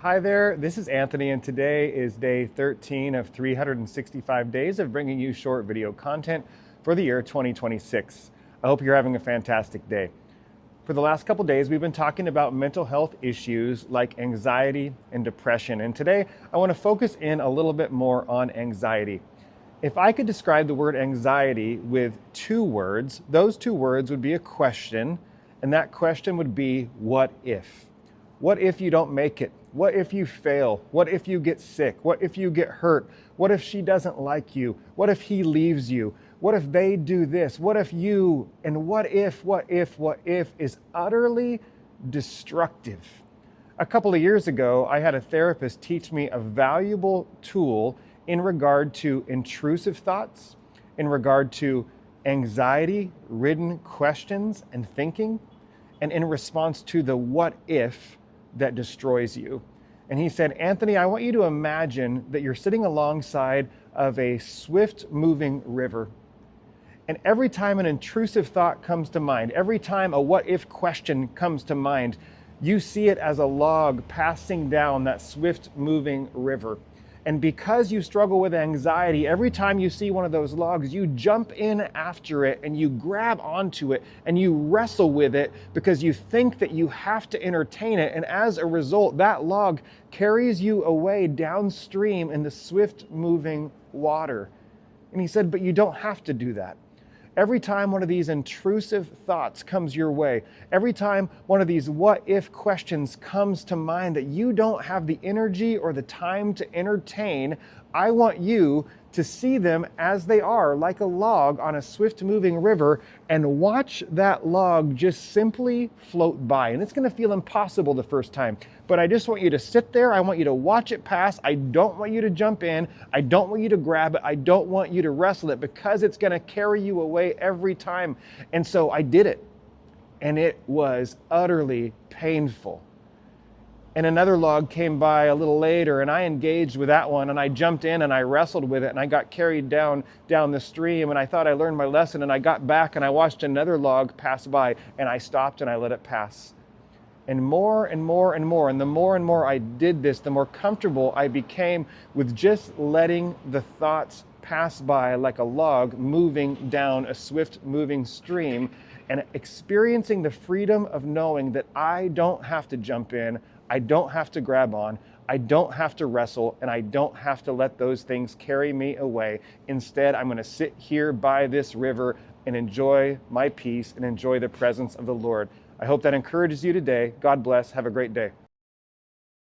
Hi there, this is Anthony, and today is day 13 of 365 days of bringing you short video content for the year 2026. I hope you're having a fantastic day. For the last couple days, we've been talking about mental health issues like anxiety and depression, and today I want to focus in a little bit more on anxiety. If I could describe the word anxiety with two words, those two words would be a question, and that question would be, what if? What if you don't make it? What if you fail? What if you get sick? What if you get hurt? What if she doesn't like you? What if he leaves you? What if they do this? What if you? And what if is utterly destructive. A couple of years ago, I had a therapist teach me a valuable tool in regard to intrusive thoughts, in regard to anxiety-ridden questions and thinking, and in response to the what if that destroys you. And he said, Anthony, I want you to imagine that you're sitting alongside of a swift moving river. And every time an intrusive thought comes to mind, every time a what if question comes to mind, you see it as a log passing down that swift moving river. And because you struggle with anxiety, every time you see one of those logs, you jump in after it and you grab onto it and you wrestle with it because you think that you have to entertain it. And as a result, that log carries you away downstream in the swift moving water. And he said, but you don't have to do that. Every time one of these intrusive thoughts comes your way, every time one of these what if questions comes to mind that you don't have the energy or the time to entertain, I want you to see them as they are, like a log on a swift moving river, and watch that log just simply float by. And it's going to feel impossible the first time, but I just want you to sit there. I want you to watch it pass. I don't want you to jump in. I don't want you to grab it. I don't want you to wrestle it because it's going to carry you away every time. And so I did it, and it was utterly painful. And another log came by a little later, and I engaged with that one, and I jumped in and I wrestled with it, and I got carried down the stream, and I thought I learned my lesson, and I got back and I watched another log pass by, and I stopped and I let it pass. And more and more and more, and the more and more I did this, the more comfortable I became with just letting the thoughts pass by like a log moving down a swift moving stream, and experiencing the freedom of knowing that I don't have to jump in, I don't have to grab on, I don't have to wrestle, and I don't have to let those things carry me away. Instead, I'm going to sit here by this river and enjoy my peace and enjoy the presence of the Lord. I hope that encourages you today. God bless. Have a great day.